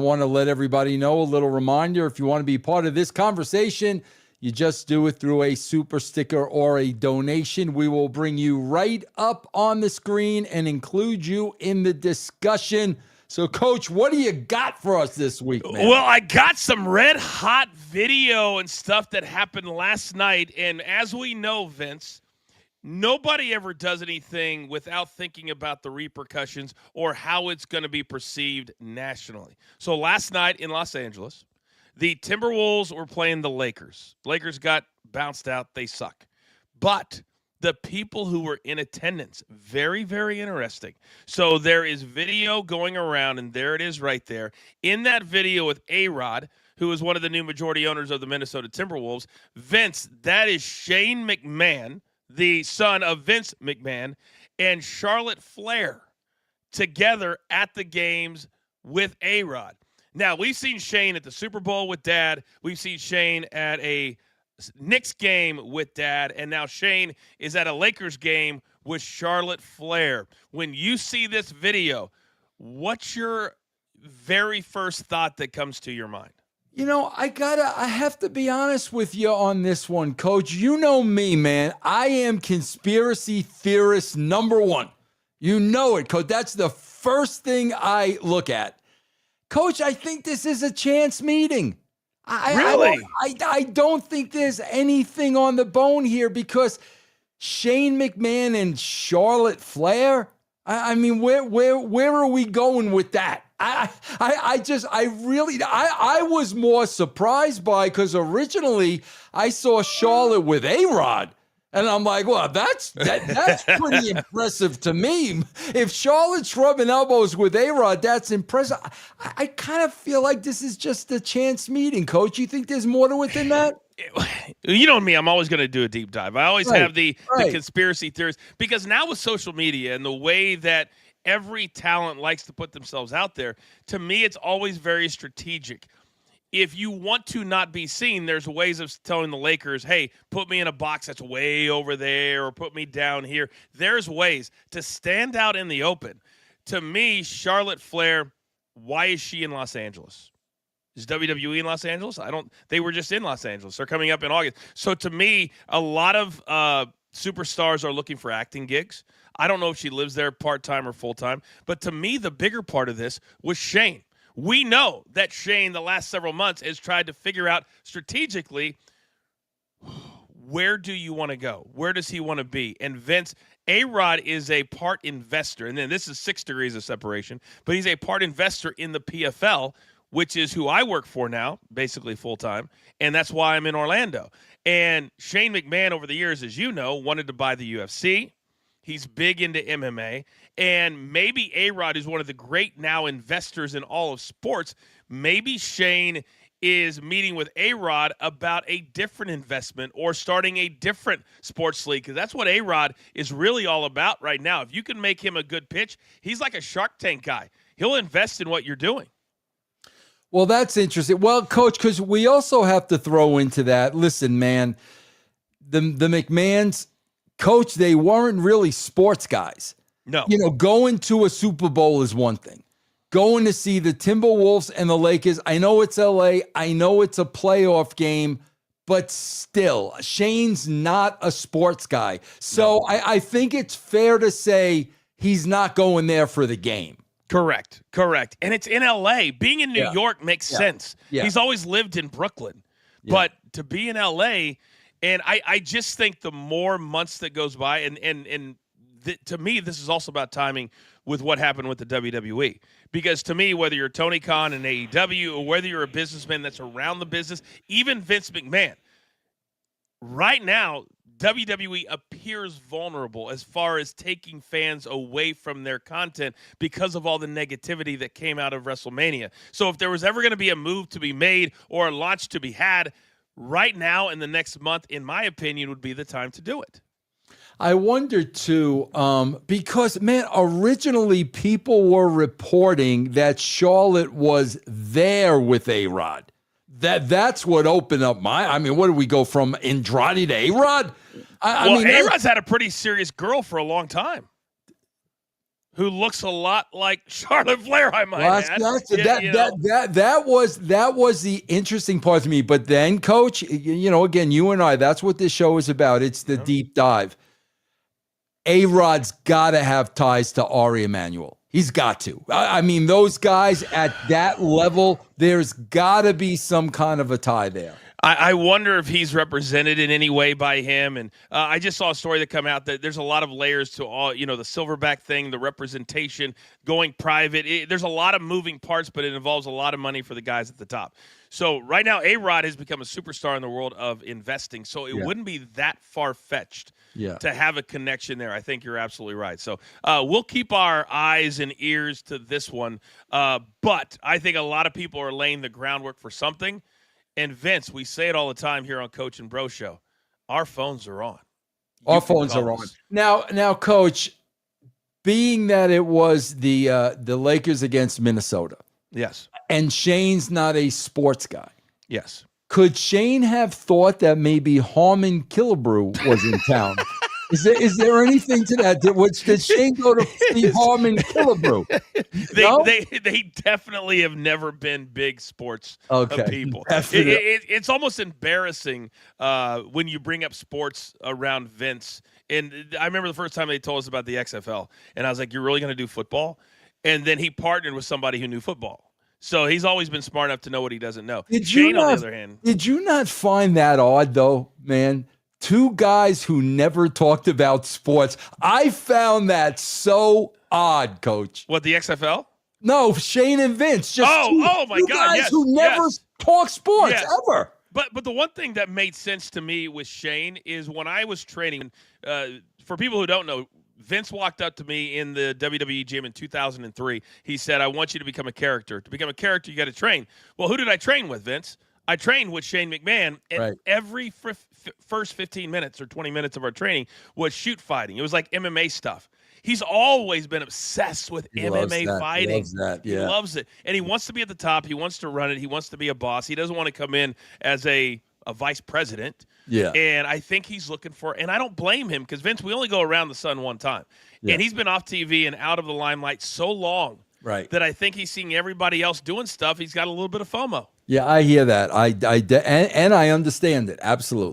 I want to let everybody know, a little reminder, if you want to be part of this conversation, you just do it through a super sticker or a donation. We will bring you right up on the screen and include you in the discussion. So, Coach, what do you got for us this week, man? Well, I got some red hot video and stuff that happened last night. And as we know, Vince, nobody ever does anything without thinking about the repercussions or how it's going to be perceived nationally. So last night in Los Angeles, the Timberwolves were playing the Lakers. Lakers got bounced out. They suck. But the people who were in attendance, very, very interesting. So there is video going around, and there it is right there. In that video with A-Rod, who is one of the new majority owners of the Minnesota Timberwolves, Vince, that is Shane McMahon, the son of Vince McMahon, and Charlotte Flair together at the games with A-Rod. Now, we've seen Shane at the Super Bowl with Dad. We've seen Shane at a Knicks game with Dad. And now Shane is at a Lakers game with Charlotte Flair. When you see this video, what's your very first thought that comes to your mind? You know, I have to be honest with you on this one, Coach. You know me, man. I am conspiracy theorist number one. You know it, Coach. That's the first thing I look at. Coach, I think this is a chance meeting. Really? I don't think there's anything on the bone here because Shane McMahon and Charlotte Flair, I mean, where are we going with that? I was more surprised by, because originally I saw Charlotte with A-Rod. And I'm like, well, that's pretty impressive to me. If Charlotte's rubbing elbows with A-Rod, that's impressive. I kind of feel like this is just a chance meeting, Coach. You think there's more to it than that? You know me, I'm always going to do a deep dive. I always have the conspiracy theories, because now with social media and the way that every talent likes to put themselves out there, to me, it's always very strategic. If you want to not be seen, there's ways of telling the Lakers, hey, put me in a box that's way over there or put me down here. There's ways to stand out in the open. To me, Charlotte Flair, why is she in Los Angeles? Is WWE in Los Angeles? They were just in Los Angeles. They're coming up in August. So to me, a lot of superstars are looking for acting gigs. I don't know if she lives there part-time or full-time. But to me, the bigger part of this was Shane. We know that Shane, the last several months, has tried to figure out strategically, where do you want to go? Where does he want to be? And Vince, A-Rod is a part investor, and then this is 6 degrees of separation, but he's a part investor in the PFL, which is who I work for now, basically full-time, and that's why I'm in Orlando. And Shane McMahon, over the years, as you know, wanted to buy the UFC. He's big into MMA. And maybe A-Rod is one of the great now investors in all of sports. Maybe Shane is meeting with A-Rod about a different investment or starting a different sports league, because that's what A-Rod is really all about right now. If you can make him a good pitch, he's like a Shark Tank guy. He'll invest in what you're doing. Well, that's interesting. Well, Coach, because we also have to throw into that, listen, man, the McMahons, Coach, they weren't really sports guys. No. You know, going to a Super Bowl is one thing. Going to see the Timberwolves and the Lakers, I know it's LA, I know it's a playoff game, but still, Shane's not a sports guy. So no. I think it's fair to say he's not going there for the game. Correct. And it's in LA. Being in New York makes sense. Yeah. He's always lived in Brooklyn. Yeah. But to be in LA, and I just think the more months that goes by, and to me, this is also about timing with what happened with the WWE. Because to me, whether you're Tony Khan and AEW or whether you're a businessman that's around the business, even Vince McMahon, right now, WWE appears vulnerable as far as taking fans away from their content because of all the negativity that came out of WrestleMania. So if there was ever going to be a move to be made or a launch to be had, right now in the next month, in my opinion, would be the time to do it. I wonder, too, because, man, originally people were reporting that Charlotte was there with A-Rod. That's what opened up I mean, what did we go from Andrade to A-Rod? I mean, A-Rod's had a pretty serious girl for a long time. who looks a lot like Charlotte Flair, I might add. That was the interesting part to me. But then, Coach, again, you and I, that's what this show is about. It's the deep dive. A-Rod's got to have ties to Ari Emanuel. He's got to. I mean, those guys at that level, there's got to be some kind of a tie there. I wonder if he's represented in any way by him. And I just saw a story that come out that there's a lot of layers to all, the silverback thing, the representation, going private. There's a lot of moving parts, but it involves a lot of money for the guys at the top. So right now, A-Rod has become a superstar in the world of investing. So it wouldn't be that far-fetched to have a connection there. I think you're absolutely right. So we'll keep our eyes and ears to this one. But I think a lot of people are laying the groundwork for something. And Vince, we say it all the time here on Coach and Bro Show. Our phones are on. Our phones are on. Now, Coach, being that it was the Lakers against Minnesota. Yes. And Shane's not a sports guy. Yes. Could Shane have thought that maybe Harmon Killebrew was in town? Is there anything to that? Did Shane go to see Harmon Killebrew? They definitely have never been big sports people. It's almost embarrassing when you bring up sports around Vince. And I remember the first time they told us about the XFL, and I was like, "You're really going to do football?" And then he partnered with somebody who knew football. So he's always been smart enough to know what he doesn't know. Shane, on the other hand, did you not find that odd, though, man? Two guys who never talked about sports. I found that so odd, Coach. What, the XFL? No, Shane and Vince. Just my God, guys yes, who never talk sports ever. But the one thing that made sense to me with Shane is when I was training. For people who don't know, Vince walked up to me in the WWE gym in 2003. He said, "I want you to become a character. To become a character, you got to train." Well, who did I train with, Vince? I trained with Shane McMahon, and every first 15 minutes or 20 minutes of our training was shoot fighting. It was like MMA stuff. He's always been obsessed with MMA fighting. He loves that, He loves it. And he wants to be at the top. He wants to run it. He wants to be a boss. He doesn't want to come in as a vice president. Yeah. And I think he's looking for – and I don't blame him because, Vince, we only go around the sun one time. Yeah. And he's been off TV and out of the limelight so long that I think he's seeing everybody else doing stuff. He's got a little bit of FOMO. Yeah, I hear that. And I understand it. Absolutely.